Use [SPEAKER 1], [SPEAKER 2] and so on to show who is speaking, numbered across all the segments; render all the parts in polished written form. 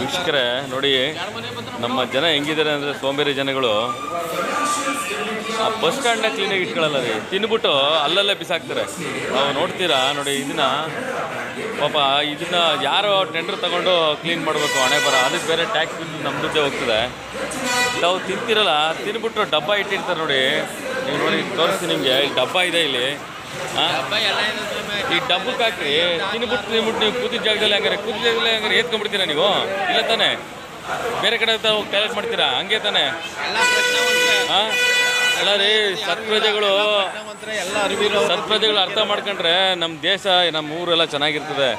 [SPEAKER 1] ವೀಕ್ಷಕರೇ ನೋಡಿ, ನಮ್ಮ ಜನ ಹೆಂಗಿದ್ದಾರೆ ಅಂದರೆ ಸೋಂಬೇರಿ ಜನಗಳು. ಆ ಬಸ್ ಸ್ಟ್ಯಾಂಡ್ನ ಕ್ಲೀನಾಗಿ ಇಟ್ಕೊಳ್ಳಲ್ಲ ರೀ, ತಿನ್ಬಿಟ್ಟು ಅಲ್ಲಲ್ಲೇ ಬಿಸಾಕ್ತಾರೆ. ನಾವು ನೋಡ್ತೀರಾ ನೋಡಿ, ಇದನ್ನ ಪಾಪ ಇದನ್ನ ಯಾರೋ ಟೆಂಡರ್ ತಗೊಂಡು ಕ್ಲೀನ್ ಮಾಡಬೇಕು, ಹಣೆ ಬರ, ಅದಕ್ಕೆ ಬೇರೆ ಟ್ಯಾಕ್ಸ್ ಬಿಲ್ ನಮ್ಮ ದುಡ್ಡೇ ಹೋಗ್ತದೆ. ನಾವು ತಿಂತಿರಲ್ಲ, ತಿನ್ಬಿಟ್ಟು ಡಬ್ಬ ಇಟ್ಟಿರ್ತಾರೆ ನೋಡಿ. ನೀವು ನೋಡಿ ತೋರಿಸ್ತೀನಿ ನಿಮಗೆ, ಈ ಡಬ್ಬ ಇದೆ ಇಲ್ಲಿ. ಈ ಡಬ್ಬಕ್ಕೆ ಹಾಕ್ರಿ, ತಿನ್ಬಿಟ್ಟು ನೀವು ಕೂತಿದ್ದ ಜಾಗದಲ್ಲಿ ಹಂಗಾರೆ ಎತ್ಕೊಂಡ್ಬಿಡ್ತೀರಾ ನೀವು? ಇಲ್ಲ ತಾನೆ, ಬೇರೆ ಕಡೆ ಟೈಲೆಟ್ ಮಾಡ್ತೀರಾ? ಹಂಗೆ ತಾನೆ. ಹಾಂ ಅಲ್ಲ ರೀ, ಸತ್ಪ್ರಜೆಗಳು ಅರ್ಥ ಮಾಡ್ಕೊಂಡ್ರೆ ನಮ್ಮ ದೇಶ, ನಮ್ಮ ಊರೆಲ್ಲ ಚೆನ್ನಾಗಿರ್ತದೆ.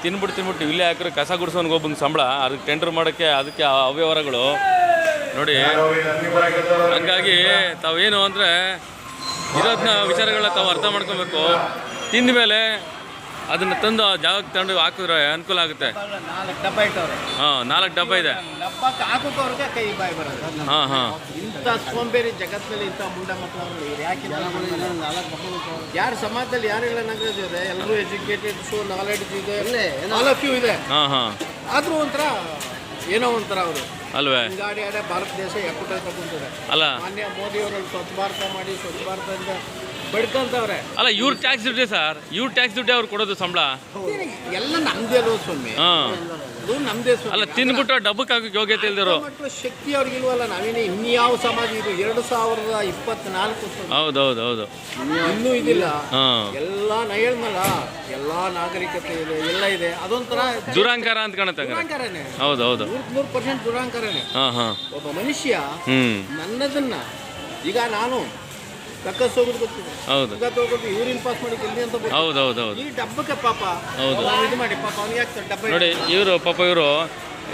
[SPEAKER 1] ತಿನ್ಬಿಟ್ಟು ಇಲ್ಲೇ ಹಾಕಿದ್ರೆ ಕಸ ಗುಡಿಸೋನ್ಗೆ ಒಬ್ಬಂಗೆ ಸಂಬಳ, ಅದಕ್ಕೆ ಟೆಂಡರ್ ಮಾಡೋಕ್ಕೆ ಅದಕ್ಕೆ ಅವ್ಯವಹಾರಗಳು ನೋಡಿ. ಹಂಗಾಗಿ ತಾವೇನು ಅಂದರೆ ಇರೋದನ್ನ ವಿಚಾರಗಳನ್ನ ತಾವು ಅರ್ಥ ಮಾಡ್ಕೊಬೇಕು. ತಿಂದ ಮೇಲೆ ಅದನ್ನು ತಂದು ಜಾಗಕ್ಕೆ ತಂದು ಹಾಕಿದ್ರೆ ಅನುಕೂಲ ಆಗುತ್ತೆ. 4 ಡಬ್ಬ ಇದೆ. ಹಾಂ
[SPEAKER 2] ಇಂಥ ಸೋಂಬೇರಿ ಜಗತ್ತಿನಲ್ಲಿ ಇಂಥ ಮುಂಡ ಮಕ್ಕಳು ಯಾಕೆ ಯಾರು ಸಮಾಜದಲ್ಲಿ ಯಾರೆಲ್ಲ ನಗರಿದೆ, ಎಲ್ಲರೂ ಎಜುಕೇಟೆಡ್, ಸೊ ನಾಲೆಡ್ಜ್ ಇದೆ, ಆಲ್ ಆಫ್ ಯು ಇದೆ. ಆದರೂ ಒಂಥರ ಏನೋ ಒಂಥರ ಅವರು
[SPEAKER 1] ಅಲ್ವೇ
[SPEAKER 2] ಗಾಡಿ ಆಡ ಭಾರತ ದೇಶ ಎಪ್ಪುಟ ತಗೊಂಡಿದೆ.
[SPEAKER 1] ಅಲ್ಲ
[SPEAKER 2] ಮಾನ್ಯ ಮೋದಿಯವರು ಸ್ವಚ್ಛ ಭಾರತ ಮಾಡಿ ಸ್ವಚ್ಛ ಭಾರತದಿಂದ ಬಡ್ಕಂತವ್ರೆ.
[SPEAKER 1] ಅಲ್ಲ, ಇವ್ರ ಟ್ಯಾಕ್ಸ್ ದುಡ್ಡೇ ಸರ್, ಇವ್ರ ಟ್ಯಾಕ್ಸ್ ದುಡ್ಡೇ ಅವ್ರು ಕೊಡೋದು ಸಂಬಳ
[SPEAKER 2] ಎಲ್ಲ ನಮ್ದೇ ಅಲ್ವ ಸ್ವಾಮಿ, ನಮ್ದೇ.
[SPEAKER 1] ಅಲ್ಲ, ತಿನ್ಬಿಟ್ಟು ಡಬ್ಬಕ್ಕೆ ಹಾಕಿ ಯೋಗ್ಯತೆ ಇಲ್ದಿರೋ
[SPEAKER 2] ಮಕ್ಕಳು ಶಕ್ತಿ ಅವ್ರಿಗಿಲ್ವಲ್ಲ. ನಾವೇನೇ ಇನ್ಯಾವ ಸಮಾಜ ಇದು 2024
[SPEAKER 1] ಹೌದು
[SPEAKER 2] ಇನ್ನೂ ಇದಿಲ್ಲ. ಎಲ್ಲ ನಾ ಹೇಳ್ದಲ್ಲ, ಎಲ್ಲ ನಾಗರಿಕತೆ ಇದೆ, ಎಲ್ಲ ಇದೆ. ಅದೊಂಥರ
[SPEAKER 1] ದುರಾಂಕಾರ ಅಂತ ಕಾಣುತ್ತೆ.
[SPEAKER 2] ದುರಾಂಕಾರನೇ.
[SPEAKER 1] ಹೌದು
[SPEAKER 2] 100% ದುರಾಂಕಾರನೇ. ಒಬ್ಬ ಮನುಷ್ಯ ನನ್ನದನ್ನ ಈಗ ನಾನು ಹೋಗೋದು ಗೊತ್ತಿದೆ, ಹೋಗೋದು ಯೂರಿನ್ ಪಾಸ್ ಮಾಡಿ ಇಲ್ಲಿ ಅಂತ
[SPEAKER 1] ಹೌದು
[SPEAKER 2] ಈ ಡಬ್ಬಕ್ಕೆ ಪಾಪ ಇದು ಮಾಡಿ ಪಾಪ ಅವ್ನಿಗೆ ಯಾಕೆ ಡಬ್ಬ
[SPEAKER 1] ನೋಡಿ. ಇವರು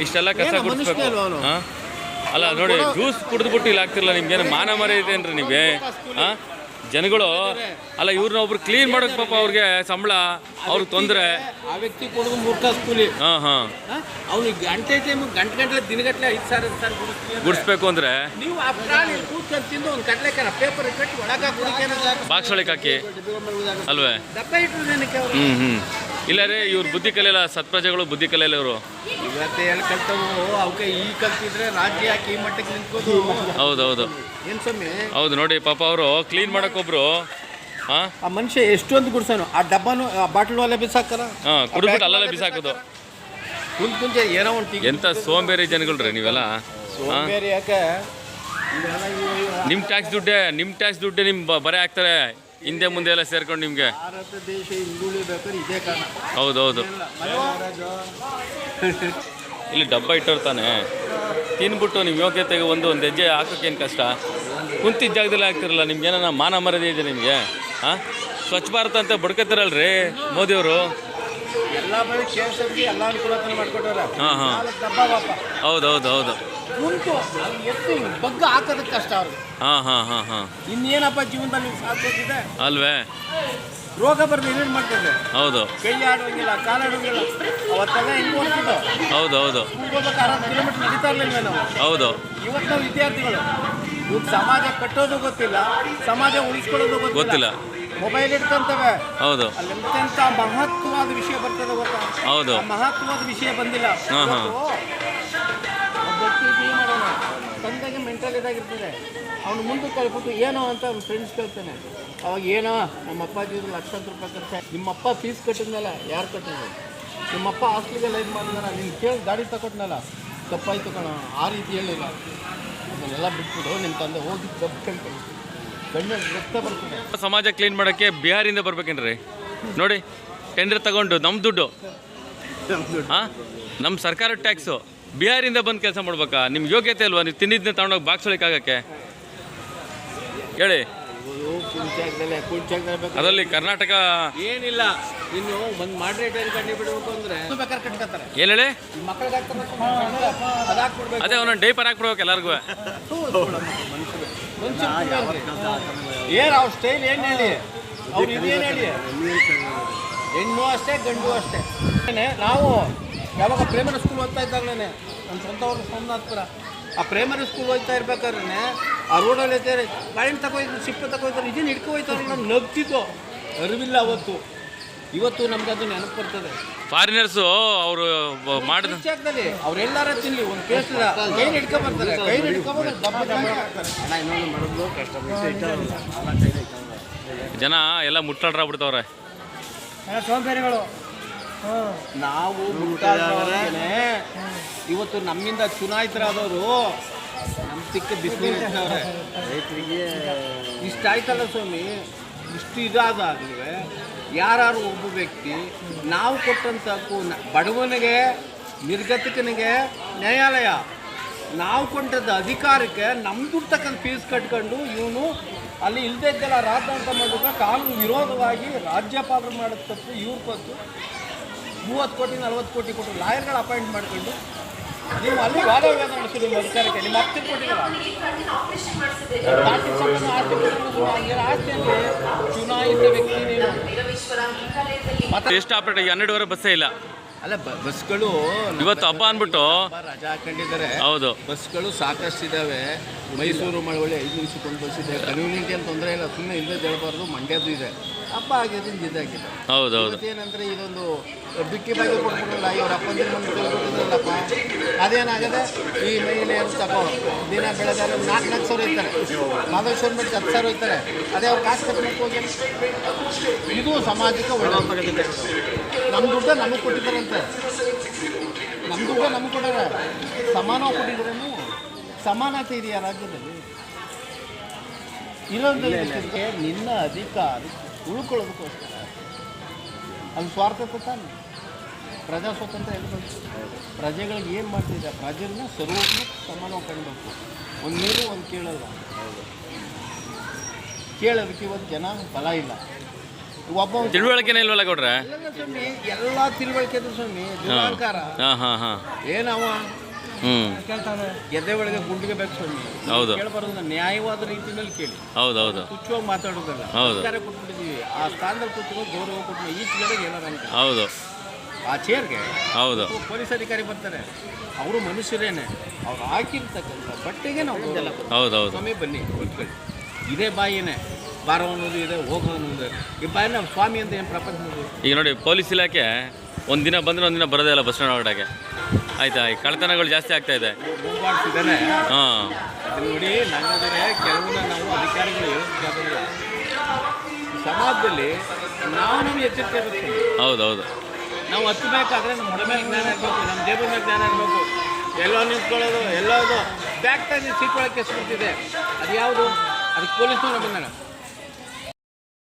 [SPEAKER 1] ಇಷ್ಟೆಲ್ಲ ಕಸ ಗುಡಿಸ್ಬೇಕು. ಅಲ್ಲ ನೋಡಿ, ಜ್ಯೂಸ್ ಕುಡಿದ್ಬಿಟ್ಟು ಇಲ್ಲಿ ಆಗ್ತಿರಲ್ಲ. ನಿಮ್ಗೇನು ಮಾನ ಮರ್ಯಾದೆ ಏನ್ರಿ ನಿಮಗೆ? ಜನಗಳು ಅಲ್ಲ, ಇವ್ರನ್ನ ಒಬ್ರು ಕ್ಲೀನ್ ಮಾಡೋಕೆ ಪಾಪ ಅವ್ರಿಗೆ ಸಂಬಳ, ಅವ್ರಿಗೆ ತೊಂದರೆ.
[SPEAKER 2] ಆ ವ್ಯಕ್ತಿ ಕೊಡೋದು 3 ತಾಸು ಕೂಲಿ. ಅವ್ನಿಗೆ ಗಂಟೆ ದಿನಗಟ್ಟಲೆ 5,000
[SPEAKER 1] ಗುಡಿಸ್ಬೇಕು ಅಂದ್ರೆ
[SPEAKER 2] ನೀವು ಆ ಪ್ರಾಣಿ ಕೂತ್ಕೊಂಡು ತಿಂದು ಒಂದು ಕಡ್ಲೆಕಾಯಿ ಪೇಪರ್ ಕಟ್ಟಿ ಒಳಗೆ
[SPEAKER 1] ಬಾಕ್ಸ್ ಒಳಗೆ ಹಾಕಿ ಅಲ್ವೇ
[SPEAKER 2] ದಪ್ಪ ಇಟ್ಟರು ಅವರು.
[SPEAKER 1] ಇಲ್ಲ ರೀ, ಇವ್ರ ಬುದ್ಧಿ ಕಲಿಯಲ್ಲ, ಸತ್ಪ್ರಜೆಗಳು ಬುದ್ಧಿ ಕಲಿಯಲ್ಲ ಇವರು.
[SPEAKER 2] ಇವತ್ತೇ ಹೇಳಿ ಕಲ್ತವು ಅವಕ್ಕೆ ಈ ಕಲ್ತಿದ್ರೆ ರಾಜ್ಯ ಯಾಕೆ ಈ ಮಟ್ಟಕ್ಕೆ ನಿಂತ್ಕೋದು?
[SPEAKER 1] ಹೌದು
[SPEAKER 2] ಏನು ಸ್ವಾಮಿ?
[SPEAKER 1] ಹೌದು ನೋಡಿ, ಪಾಪ ಅವರು ಕ್ಲೀನ್ ಮಾಡೋಕೊಬ್ರು
[SPEAKER 2] ಆ ಮನುಷ್ಯ ಎಷ್ಟೊಂದು ಗುಡ್ಸೋನು, ಆ ಡಬ್ಬನು ಆ ಬಾಟ್ಲು ಅಲ್ಲೇ ಬಿಸಾಕಲ್ಲ,
[SPEAKER 1] ಕುಡಿದ್ಬಿಟ್ಟು ಅಲ್ಲೇ ಬಿಸಾಕೋದು.
[SPEAKER 2] ಮುಂಚೆ ಏನೋ ಒಂದು
[SPEAKER 1] ಎಂಥ ಸೋಂಬೇರಿ ಜನಗಳ್ರಿ ನೀವೆಲ್ಲ.
[SPEAKER 2] ಸೋಂಬೇರಿ ಯಾಕೆ?
[SPEAKER 1] ನಿಮ್ಮ ಟ್ಯಾಕ್ಸ್ ದುಡ್ಡೇ ನಿಮ್ಮ ಬರೆ ಹಾಕ್ತಾರೆ, ಹಿಂದೆ ಮುಂದೆ ಎಲ್ಲ ಸೇರ್ಕೊಂಡು ನಿಮಗೆ.
[SPEAKER 2] ಭಾರತ ದೇಶ ಹಿಂದುಳಿಬೇಕಾದ್ರೆ ಇದೇ ಕಾರಣ.
[SPEAKER 1] ಹೌದು ಇಲ್ಲಿ ಡಬ್ಬ ಇಟ್ಟಿರ್ತಾನೆ, ತಿನ್ಬಿಟ್ಟು ನಿಮ್ಮ ಯೋಗ್ಯತೆಗೆ ಒಂದು ಹೆಜ್ಜೆ ಹಾಕೋಕ್ಕೇನು ಕಷ್ಟ? ಕುಂತಿದ್ದ ಜಾಗದಲ್ಲಿ ಆಗ್ತಿರಲ್ಲ. ನಿಮ್ಗೇನ ಮಾನ ಮರ್ಯಾದೆ ಇದೆ ನಿಮಗೆ? ಸ್ವಚ್ಛ ಭಾರತ ಅಂತ ಬಡ್ಕತ್ತಿರಲ್ರಿ ಮೋದಿಯವರು.
[SPEAKER 2] ಎಲ್ಲ ಬರೀ ಕೇಸರಿಗೆ ಎಲ್ಲ ಅನುಕೂಲತೆ ಮಾಡ್ಕೊಟ್ಟಾರೆ.
[SPEAKER 1] ಹೌದು
[SPEAKER 2] ಕುಂತು ಎತ್ತಿ ಬಗ್ಗ ಹಾಕೋದಕ್ಕೆ ಕಷ್ಟ ಅವ್ರಿಗೆ. ಇನ್ನೇನಪ್ಪ ಜೀವನದಲ್ಲಿ ಸಾಧ್ಯತೆ
[SPEAKER 1] ಅಲ್ವೇ?
[SPEAKER 2] ರೋಗ ಬರ್ದು ಏನೇನು ಮಾಡ್ತಾರೆ?
[SPEAKER 1] ಹೌದು,
[SPEAKER 2] ಕೈ ಆಡೋಂಗಿಲ್ಲ, ಕಾಲಾಡೋಂಗಿಲ್ಲ. ಅವತ್ತೆಲ್ಲ ಹೆಂಗೆ ಹೋಗ್ತಿದ್ದು?
[SPEAKER 1] ಹೌದು
[SPEAKER 2] 60 ಕಿಲೋಮೀಟರ್ ನಡೀತಾ ಇರಲಿಲ್ಲ ನಾವು.
[SPEAKER 1] ಹೌದು.
[SPEAKER 2] ಇವತ್ತು ನಾವು ವಿದ್ಯಾರ್ಥಿಗಳು ಸಮಾಜ ಕಟ್ಟೋದು ಗೊತ್ತಿಲ್ಲ, ಸಮಾಜ ಉಳಿಸ್ಕೊಳ್ಳೋದು ಗೊತ್ತಿಲ್ಲ. ಮೊಬೈಲ್ ಇಟ್ಕೊಂತವೆ.
[SPEAKER 1] ಹೌದು.
[SPEAKER 2] ಅಲ್ಲಿ ಎಂತೆಂಥ ಮಹತ್ವವಾದ ವಿಷಯ ಬರ್ತದೆ ಗೊತ್ತಾ?
[SPEAKER 1] ಹೌದು.
[SPEAKER 2] ಮಹತ್ವವಾದ ವಿಷಯ ಬಂದಿಲ್ಲ. ಮಾಡೋಣ ತಂದೆಗೆ ಮೆಂಟಲ್ ಇದಾಗಿರ್ತದೆ. ಅವನು ಮುಂದಕ್ಕೆ ಕಳ್ಬಿಟ್ಟು ಏನೋ ಅಂತ ಅವ್ನ ಫ್ರೆಂಡ್ಸ್ ಕೇಳ್ತಾನೆ. ಅವಾಗ ಏನೋ ನಮ್ಮ ಅಪ್ಪಾಜಿ ಲಕ್ಷಾಂತರ ರೂಪಾಯಿ ಖರ್ಚು. ನಿಮ್ಮಪ್ಪ ಫೀಸ್ ಕಟ್ಟಿದ್ನಲ್ಲ, ಯಾರು ಕಟ್ಟಿದ್ರು? ನಿಮ್ಮಪ್ಪ ಹಾಸ್ಟೆಲ್ಗೆಲ್ಲ ಇದು ಮಾಡಿದ್ನಲ್ಲ, ನೀನು ಕೇಳಿ ಗಾಡಿ ತಗೊಟ್ನಲ್ಲ, ತಪ್ಪಾಯ್ತು ಕಣ, ಆ ರೀತಿ ಹೇಳಿಲ್ಲ. ಅದನ್ನೆಲ್ಲ ಬಿಟ್ಬಿಡು, ನಿಮ್ಮ ತಂದೆ ಹೋಗಿ ತಪ್ಪಿಕೊಂಡು ಗಣ್ಯರು ರಕ್ತ ಬರ್ತದೆ.
[SPEAKER 1] ಸಮಾಜ ಕ್ಲೀನ್ ಮಾಡೋಕ್ಕೆ ಬಿಹಾರಿಂದ ಬರ್ಬೇಕೇನ್ರಿ? ನೋಡಿ, ಟೆಂಡರ್ ತಗೊಂಡು ನಮ್ಮ ದುಡ್ಡು, ನಮ್ಮ ಸರ್ಕಾರ ಟ್ಯಾಕ್ಸು, ಬಿಹಾರಿಂದ ಬಂದು ಕೆಲಸ ಮಾಡ್ಬೇಕಾ? ನಿಮ್ಗೆ ಯೋಗ್ಯತೆ ಅಲ್ವಾ? ನೀವು ತಿನ್ನಿದ್ದನ್ನ ತಗೊಂಡೋಗಿ ಬಾಕ್ಸ್ ಒಳಗೆ ಆಗಕ್ಕೆ ಹೇಳಿ. ಅದರಲ್ಲಿ ಕರ್ನಾಟಕ
[SPEAKER 2] ಏನಿಲ್ಲ. ಇನ್ನು ಒಂದು ಮಾಡ್ರೇಟರ್ ಕಂಡು ಬಿಡಬೇಕು ಅಂದ್ರೆ ಬೇಕಾದ್ರೆ ಕಟ್ಕೊತಾರೆ.
[SPEAKER 1] ಏನು ಹೇಳಿ?
[SPEAKER 2] ಮಕ್ಕಳಿಗೆ
[SPEAKER 1] ಅದೇ ಒಂದೊಂದು ಡೈಪರ್ ಹಾಕ್ಬಿಡ್ಬೇಕು ಎಲ್ಲರಿಗೂ.
[SPEAKER 2] ಏನು ಅವ್ರ ಸ್ಟೈಲ್ ಏನು ಹೇಳಿ, ಅವ್ರು ಇದೇನು ಹೇಳಿ, ಹೆಣ್ಣು ಅಷ್ಟೇ ಗಂಡು ಅಷ್ಟೇ. ನಾವು ಯಾವಾಗ ಪ್ರೈಮರಿ ಸ್ಕೂಲ್ ಓದ್ತಾ ಇದ್ದಾಗಲೇ ನನ್ನ ಸ್ವಂತ ಅವ್ರ ಸೋಮನಾಥ್ಪುರ, ಆ ಪ್ರೈಮರಿ ಸ್ಕೂಲ್ ಹೋಗ್ತಾ ಇರ್ಬೇಕಾದ್ರೆ ಆ ರೋಡಲ್ಲಿ ಐತಾರೆ, ಗಾಡಿನ ತಗೋಯ್ತು, ಸಿಪ್ಪೆ ತಗೋಯ್ತಾರೆ, ಇದನ್ನು ಹಿಡ್ಕೊ ಹೋಯ್ತಾರೆ. ನಾನು ನಗ್ತಿದ್ದು ಅರಿವಿಲ್ಲ ಅವತ್ತು. ಇವತ್ತು ನಮ್ಗೆ ಅದು ನೆನಪು ಬರ್ತದೆ.
[SPEAKER 1] ಫಾರಿನರ್ಸು ಅವರು ಮಾಡಿದ
[SPEAKER 2] ಜಾಗದಲ್ಲಿ ಅವ್ರೆಲ್ಲಾರ ತಿನ್ಲಿ ಒಂದು ಕೇಸ್ ಕೈ ಹಿಡ್ಕೊಂಬರ್ತಾರೆ, ಕೈ ಹಿಡ್ಕೊಂಬಂದ್ರೆ ಇನ್ನೊಂದು ಮಾಡೋದು ಕಷ್ಟ.
[SPEAKER 1] ಜನ ಎಲ್ಲ ಮುಟ್ಟಾಡ್ರಾಗ್ಬಿಡ್ತವ್ರೆ.
[SPEAKER 3] ಸೋಂಬೇರಿಗಳು.
[SPEAKER 2] ನಾವು ಇವತ್ತು ನಮ್ಮಿಂದ ಚುನಾಯಿತರಾದವರು ನಮ್ಮ ಸಿಕ್ಕ ಬಿಸಿಲು ರೈತರಿಗೆ ಇಷ್ಟ ಆಯ್ತಲ್ಲ ಸ್ವಾಮಿ. ಇಷ್ಟು ಇದಾದಾಗಲೂ ಯಾರು ಒಬ್ಬ ವ್ಯಕ್ತಿ ನಾವು ಕೊಟ್ಟಂಥ ಬಡವನಿಗೆ ನಿರ್ಗತಿಕನಿಗೆ ನ್ಯಾಯಾಲಯ ನಾವು ಕೊಟ್ಟದ್ದು ಅಧಿಕಾರಕ್ಕೆ ನಮ್ಮ ದುಡ್ಡು ತಕ್ಕಂಥ ಫೀಸ್ ಕಟ್ಕೊಂಡು ಇವನು ಅಲ್ಲಿ ಇಲ್ಲದೇ ಇದ್ದಲ್ಲ ರಾಜ್ಯಾಂತ ಮಾಡಿದ್ರೆ ಕಾನೂನು ವಿರೋಧವಾಗಿ ರಾಜ್ಯಪಾಲರು ಮಾಡೋದು ತಪ್ಪು. ಇವ್ರ ಪತ್ತು 30 ಕೋಟಿ 40 ಕೋಟಿ ಕೊಟ್ಟು ಲಾಯರ್ಗಳು ಅಪಾಯಿಂಟ್ ಮಾಡ್ಕೊಂಡು ನೀವು ಅಲ್ಲಿ ವಾದ ವಿವಾದ ನಡೆಸಿದ್ರು ನಿಮ್ಮ ಅಧಿಕಾರಕ್ಕೆ. ನಿಮ್ಮ ಹತ್ತಿರ ಕೊಟ್ಟಿಲ್ಲ ಆಸ್ತಿಯಲ್ಲಿ ಚುನಾಯಿತ ವ್ಯಕ್ತಿ ನೀನು.
[SPEAKER 1] ಎಷ್ಟು ಆಪರೇಟ್ 12ವರೆ ಬಸ್ಸೇ ಇಲ್ಲ.
[SPEAKER 2] ಅಲ್ಲ ಬಸ್ಗಳು
[SPEAKER 1] ಇವತ್ತು ಹಬ್ಬ ಅಂದ್ಬಿಟ್ಟು
[SPEAKER 2] ರಜಾ ಹಾಕೊಂಡಿದ್ದಾರೆ.
[SPEAKER 1] ಹೌದು,
[SPEAKER 2] ಬಸ್ಗಳು ಸಾಕಷ್ಟು ಇದ್ದಾವೆ. ಮೈಸೂರು ಮಳವಳ್ಳಿ 5 ನಿಮಿಷಕ್ಕೊಂದು ಬಸ್ ಇದೆ. ಕನ್ವೀನಿಯಂಟ್ ಏನು ತೊಂದರೆ ಇಲ್ಲ, ಸುಮ್ಮನೆ ಇಲ್ಲದೆ ಹೇಳ್ಬಾರ್ದು. ಮಂಡ್ಯದ್ದು ಇದೆ. ಹಬ್ಬ ಆಗಿದ್ದರಿಂದ ಇದಾಗಿದೆ.
[SPEAKER 1] ಹೌದು ಹೌದು.
[SPEAKER 2] ಏನಂದರೆ ಇದೊಂದು ಬಿಕ್ಕಿ ಬಾಗಿ ಕೊಟ್ಬಿಡಲ್ಲ, ಇವ್ರ ಅಪ್ಪಂದಿರ ಮನೆ ಕೊಟ್ಟಿದ್ರಲ್ಲಪ್ಪ. ಅದೇನಾಗದೆ ಈ ಮಹಿಳೆಯರು ತಗೋ ದಿನ ಬೆಳೆದಾರೆ 4 ಸಾವಿರ ಇರ್ತಾರೆ. ಮಾಧವೇಶ್ವರ ಮಠಕ್ಕೆ 10 ಸಾವಿರ ಇರ್ತಾರೆ. ಅದೇ ಅವ್ರು ಕಾಸು ಕಟ್ಟಬೇಕು ಹೋಗಿ. ಇದು ಸಮಾಜಕ್ಕೆ ಒಳ್ಳೆಯದಾಗಿದೆ. ನಮ್ಮ ದುಡ್ಡ ನಮಗೆ ಕೊಟ್ಟಿದ್ದಾರಂತೆ, ನಮ್ಮ ದುಡ್ಡ ನಮಗೆ ಕೊಟ್ಟಾರೆ. ಸಮಾನ ಕೊಟ್ಟಿದ್ರೇನು ಸಮಾನತೆ ಇದೆಯಾ ರಾಜ್ಯದಲ್ಲಿ? ಇರೋದು ನಿನ್ನ ಅಧಿಕಾರ ಉಳ್ಕೊಳ್ಳೋದಕ್ಕೋಸ್ಕರ ಅದು ಸ್ವಾರ್ಥತೆ ತಾನೆ. ಪ್ರಜಾ ಸ್ವಾತಂತ್ರ್ಯ ಎಲ್ಲಿ ಬಂತು? ಪ್ರಜೆಗಳಿಗೆ ಏನು ಮಾಡ್ತಿದ್ದೆ? ಪ್ರಜೆಗಳನ್ನ ಸರ್ವಜ್ಞ ಸಮಾನವಾಗಿ ಕಾಣಬೇಕು. ಒಂದು ಮೇಲೂ ಒಂದು ಕೇಳಲ್ಲ. ಕೇಳೋದಕ್ಕೆ ಇವತ್ತು ಜನ ಬಲ ಇಲ್ಲ. ಒಬ್ಬ
[SPEAKER 1] ತಿಳುವಳಿಕೆನೇ ಇಲ್ವಲ್ಲ ಕೊಡ್ರೆ.
[SPEAKER 2] ಸ್ವಾಮಿ ಎಲ್ಲ ತಿಳುವಳಿಕೆ ಇದ್ರು ಸ್ವಾಮಿ. ದುರಹಂಕಾರ ಏನವ
[SPEAKER 3] ಕೇಳ್ತಾನೆ
[SPEAKER 2] ಎದೆ ಒಳಗೆ ಗುಂಡಿಗೆ ಬೇಕು ಸ್ವಾಮಿ.
[SPEAKER 1] ಹೌದು,
[SPEAKER 2] ಕೇಳಬಾರ್ದು. ನ್ಯಾಯವಾದ ರೀತಿಯಲ್ಲಿ ಕೇಳಿ.
[SPEAKER 1] ಹೌದೌದು,
[SPEAKER 2] ತುಚ್ಛವಾಗಿ ಮಾತಾಡೋದಲ್ಲ. ಅಧಿಕಾರ ಕೊಟ್ಬಿಟ್ಟಿದ್ದೀವಿ, ಆ ಸ್ಥಾನದಲ್ಲಿ ಕೂತ್ಕೊಂಡು ಗೌರವ ಕೊಟ್ಟು ಈಚೆಗಡೆ ಏನಾರ ಅಂತ
[SPEAKER 1] ಹೌದು,
[SPEAKER 2] ಆ ಚೇರ್ಗೆ
[SPEAKER 1] ಹೌದು.
[SPEAKER 2] ಪೊಲೀಸ್ ಅಧಿಕಾರಿ ಬರ್ತಾರೆ, ಅವರು ಮನುಷ್ಯರೇನೆ. ಅವ್ರು ಹಾಕಿರ್ತಕ್ಕಂಥ ಬಟ್ಟೆಗೆ ನಾವು
[SPEAKER 1] ಹೌದೌದು.
[SPEAKER 2] ಸ್ವಾಮಿ ಬನ್ನಿ ಕೂತ್ಕೊಳ್ಳಿ. ಇದೇ ಬಾಯಿನೇ ಬಾರೋ ಅನ್ನೋದು ಇದೆ, ಹೋಗೋ ಅನ್ನೋದು. ಈ ಬಾಯಿನ ಸ್ವಾಮಿ ಅಂತ ಏನು ಪ್ರಪಂಚದಲ್ಲಿ.
[SPEAKER 1] ಈಗ ನೋಡಿ, ಪೊಲೀಸ್ ಇಲಾಖೆ ಒಂದಿನ ಬಂದರೆ ಒಂದಿನ ಬರೋದೇ ಇಲ್ಲ ಬಸ್ ಸ್ಟ್ಯಾಂಡ್ ಒಳಗಡೆ. ಆಯ್ತಾ, ಈ ಕಳ್ಳತನಗಳು ಜಾಸ್ತಿ ಆಗ್ತಾ ಇದೆ.
[SPEAKER 2] ಹೋಗ್ಬಾಡ್ತಿದ್ದಾನೆ.
[SPEAKER 1] ಹಾಂ,
[SPEAKER 2] ನೋಡಿ, ನನ್ನದರೆ ಕೆಲವನ್ನ ನಾವು ಅಧಿಕಾರಿಗಳು ಹೇಳೋದಿಲ್ಲ. ಸಮಾಜದಲ್ಲಿ ನಾವು ಎಚ್ಚರಿಕೆ ಇರುತ್ತೆ.
[SPEAKER 1] ಹೌದೌದು.
[SPEAKER 2] ನಾವು ಹತ್ತಬೇಕಾದ್ರೆ ನಮ್ಮ ಹೊಡೆ ಮೇಲೆ ಜ್ಞಾನ ಇರಬೇಕು, ನಮ್ಮ ಜೇಬು ಮೇಲೆ ಜ್ಞಾನ ಇರಬೇಕು. ಎಲ್ಲೋ ನಿಂತ್ಕೊಳ್ಳೋದು, ಎಲ್ಲೋದು ಬ್ಯಾಗ್ ತಂದು ಸೀಟ್ ಒಳಗೆ ಕೆಸ್ಬಿಡ್ತಿದೆ. ಅದು ಯಾವುದು? ಅದಕ್ಕೆ ಪೊಲೀಸ್ನೂ ಬಂದಾನೆ.